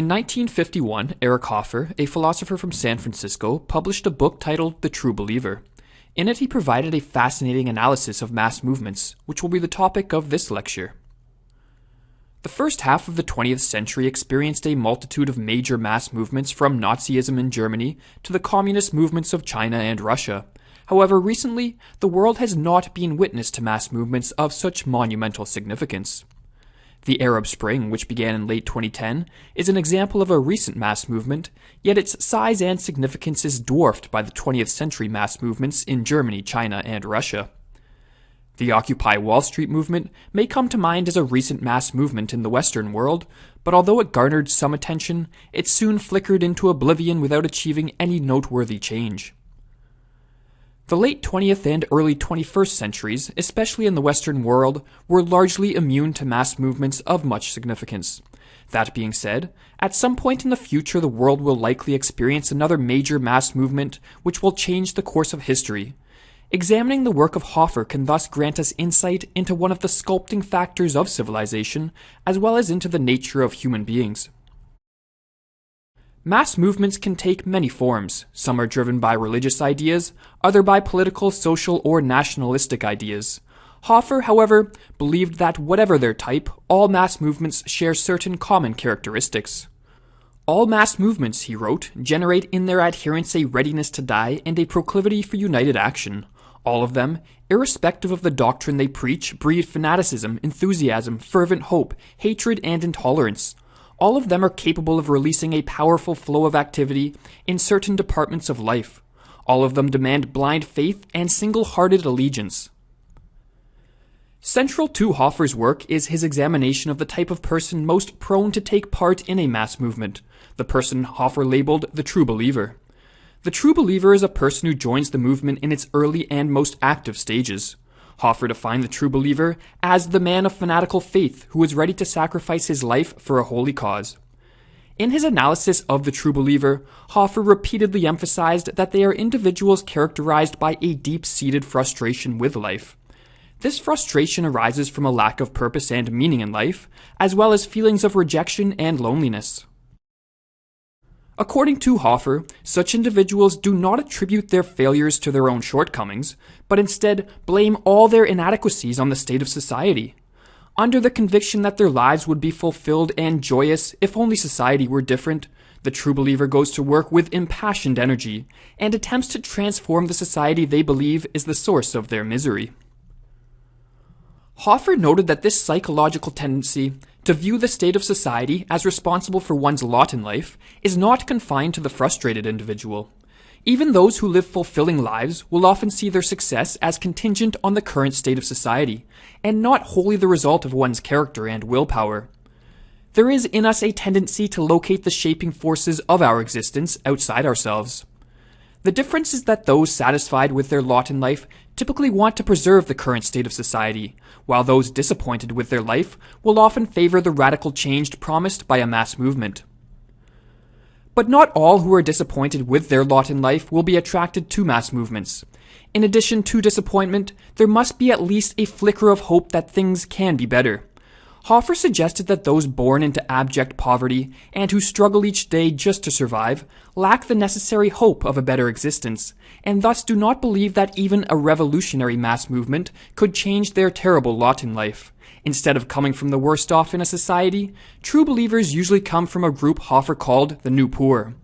In 1951, Eric Hoffer, a philosopher from San Francisco, published a book titled The True Believer. In it, he provided a fascinating analysis of mass movements, which will be the topic of this lecture. The first half of the 20th century experienced a multitude of major mass movements from Nazism in Germany to the communist movements of China and Russia. However, recently, the world has not been witness to mass movements of such monumental significance. The Arab Spring, which began in late 2010, is an example of a recent mass movement, yet its size and significance is dwarfed by the 20th century mass movements in Germany, China, and Russia. The Occupy Wall Street movement may come to mind as a recent mass movement in the Western world, but although it garnered some attention, it soon flickered into oblivion without achieving any noteworthy change. The late 20th and early 21st centuries, especially in the Western world, were largely immune to mass movements of much significance. That being said, at some point in the future the world will likely experience another major mass movement which will change the course of history. Examining the work of Hoffer can thus grant us insight into one of the sculpting factors of civilization, as well as into the nature of human beings. Mass movements can take many forms. Some are driven by religious ideas, other by political, social, or nationalistic ideas. Hoffer, however, believed that whatever their type, all mass movements share certain common characteristics. All mass movements, he wrote, generate in their adherents a readiness to die and a proclivity for united action. All of them, irrespective of the doctrine they preach, breed fanaticism, enthusiasm, fervent hope, hatred, and intolerance. All of them are capable of releasing a powerful flow of activity in certain departments of life. All of them demand blind faith and single-hearted allegiance. Central to Hoffer's work is his examination of the type of person most prone to take part in a mass movement, the person Hoffer labeled the true believer. The true believer is a person who joins the movement in its early and most active stages. Hoffer defined the true believer as the man of fanatical faith who is ready to sacrifice his life for a holy cause. In his analysis of the true believer, Hoffer repeatedly emphasized that they are individuals characterized by a deep-seated frustration with life. This frustration arises from a lack of purpose and meaning in life, as well as feelings of rejection and loneliness. According to Hoffer, such individuals do not attribute their failures to their own shortcomings, but instead blame all their inadequacies on the state of society. Under the conviction that their lives would be fulfilled and joyous if only society were different, the true believer goes to work with impassioned energy and attempts to transform the society they believe is the source of their misery. Hoffer noted that this psychological tendency to view the state of society as responsible for one's lot in life is not confined to the frustrated individual. Even those who live fulfilling lives will often see their success as contingent on the current state of society, and not wholly the result of one's character and willpower. There is in us a tendency to locate the shaping forces of our existence outside ourselves. The difference is that those satisfied with their lot in life typically want to preserve the current state of society, while those disappointed with their life will often favor the radical change promised by a mass movement. But not all who are disappointed with their lot in life will be attracted to mass movements. In addition to disappointment, there must be at least a flicker of hope that things can be better. Hoffer suggested that those born into abject poverty and who struggle each day just to survive lack the necessary hope of a better existence, and thus do not believe that even a revolutionary mass movement could change their terrible lot in life. Instead of coming from the worst off in a society, true believers usually come from a group Hoffer called the New Poor.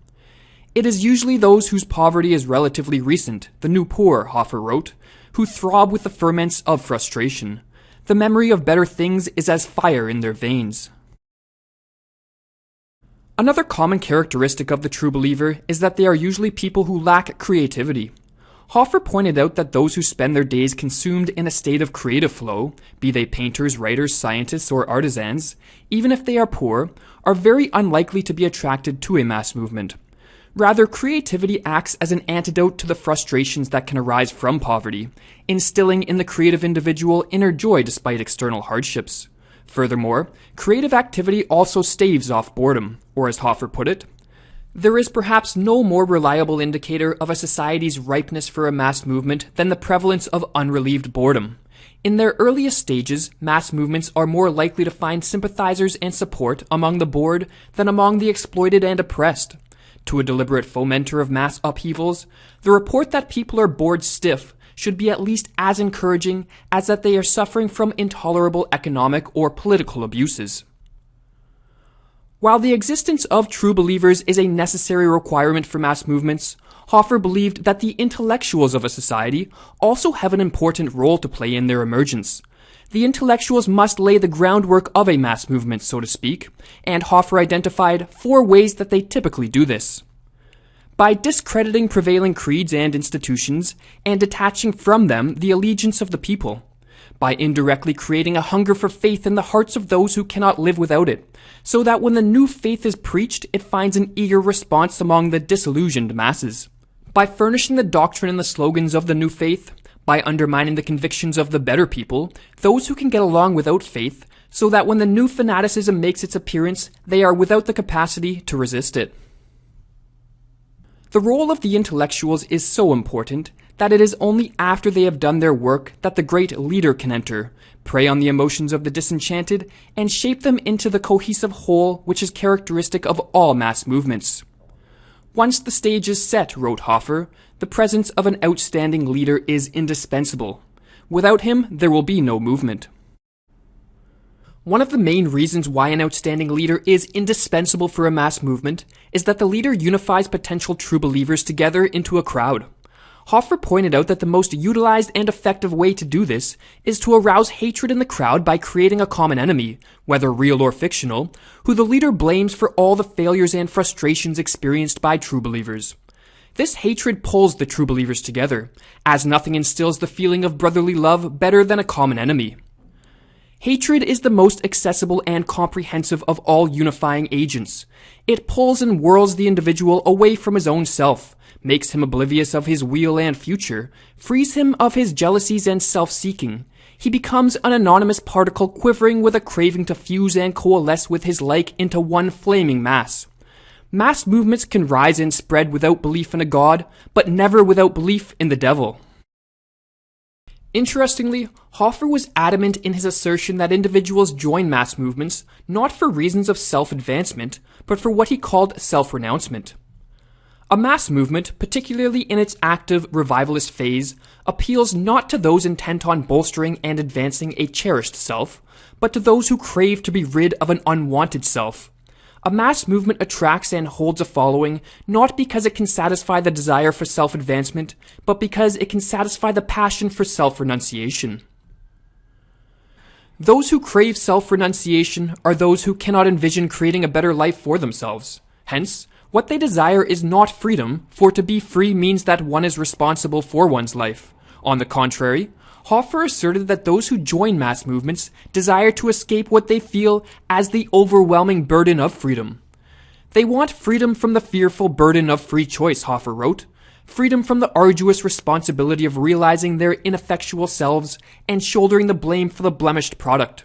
It is usually those whose poverty is relatively recent, the New Poor, Hoffer wrote, who throb with the ferments of frustration. The memory of better things is as fire in their veins. Another common characteristic of the true believer is that they are usually people who lack creativity. Hoffer pointed out that those who spend their days consumed in a state of creative flow, be they painters, writers, scientists, or artisans, even if they are poor, are very unlikely to be attracted to a mass movement. Rather, creativity acts as an antidote to the frustrations that can arise from poverty, instilling in the creative individual inner joy despite external hardships. Furthermore, creative activity also staves off boredom, or as Hoffer put it, there is perhaps no more reliable indicator of a society's ripeness for a mass movement than the prevalence of unrelieved boredom. In their earliest stages, mass movements are more likely to find sympathizers and support among the bored than among the exploited and oppressed. To a deliberate fomenter of mass upheavals, the report that people are bored stiff should be at least as encouraging as that they are suffering from intolerable economic or political abuses. While the existence of true believers is a necessary requirement for mass movements, Hoffer believed that the intellectuals of a society also have an important role to play in their emergence. The intellectuals must lay the groundwork of a mass movement, so to speak, and Hoffer identified 4 ways that they typically do this. By discrediting prevailing creeds and institutions, and detaching from them the allegiance of the people. By indirectly creating a hunger for faith in the hearts of those who cannot live without it, so that when the new faith is preached, it finds an eager response among the disillusioned masses. By furnishing the doctrine and the slogans of the new faith, by undermining the convictions of the better people, those who can get along without faith, so that when the new fanaticism makes its appearance, they are without the capacity to resist it. The role of the intellectuals is so important that it is only after they have done their work that the great leader can enter, prey on the emotions of the disenchanted, and shape them into the cohesive whole which is characteristic of all mass movements. Once the stage is set, wrote Hoffer, the presence of an outstanding leader is indispensable. Without him, there will be no movement. One of the main reasons why an outstanding leader is indispensable for a mass movement is that the leader unifies potential true believers together into a crowd. Hoffer pointed out that the most utilized and effective way to do this is to arouse hatred in the crowd by creating a common enemy, whether real or fictional, who the leader blames for all the failures and frustrations experienced by true believers. This hatred pulls the true believers together, as nothing instills the feeling of brotherly love better than a common enemy. Hatred is the most accessible and comprehensive of all unifying agents. It pulls and whirls the individual away from his own self, makes him oblivious of his weal and future, frees him of his jealousies and self-seeking. He becomes an anonymous particle quivering with a craving to fuse and coalesce with his like into one flaming mass. Mass movements can rise and spread without belief in a god, but never without belief in the devil. Interestingly, Hoffer was adamant in his assertion that individuals join mass movements not for reasons of self-advancement, but for what he called self-renouncement. A mass movement, particularly in its active revivalist phase, appeals not to those intent on bolstering and advancing a cherished self, but to those who crave to be rid of an unwanted self. A mass movement attracts and holds a following not because it can satisfy the desire for self-advancement, but because it can satisfy the passion for self-renunciation. Those who crave self-renunciation are those who cannot envision creating a better life for themselves. Hence, what they desire is not freedom, for to be free means that one is responsible for one's life. On the contrary, Hoffer asserted that those who join mass movements desire to escape what they feel as the overwhelming burden of freedom. They want freedom from the fearful burden of free choice, Hoffer wrote, freedom from the arduous responsibility of realizing their ineffectual selves and shouldering the blame for the blemished product.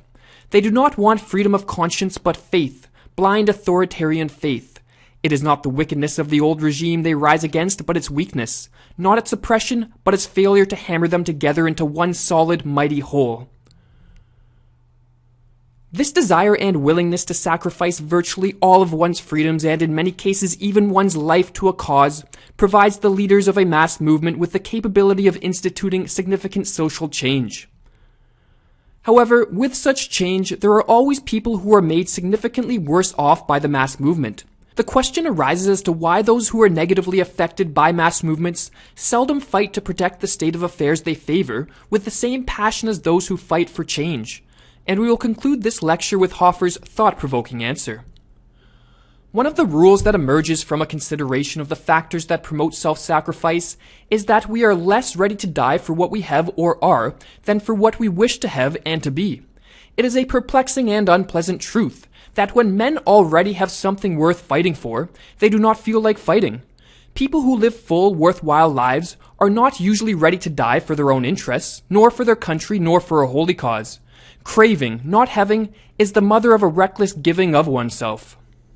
They do not want freedom of conscience but faith, blind authoritarian faith. It is not the wickedness of the old regime they rise against, but its weakness, not its oppression, but its failure to hammer them together into one solid, mighty whole. This desire and willingness to sacrifice virtually all of one's freedoms and in many cases even one's life to a cause provides the leaders of a mass movement with the capability of instituting significant social change. However, with such change, there are always people who are made significantly worse off by the mass movement. The question arises as to why those who are negatively affected by mass movements seldom fight to protect the state of affairs they favor with the same passion as those who fight for change. And we will conclude this lecture with Hoffer's thought-provoking answer. One of the rules that emerges from a consideration of the factors that promote self-sacrifice is that we are less ready to die for what we have or are than for what we wish to have and to be. It is a perplexing and unpleasant truth that when men already have something worth fighting for, they do not feel like fighting. People who live full, worthwhile lives are not usually ready to die for their own interests, nor for their country, nor for a holy cause. Craving, not having, is the mother of a reckless giving of oneself.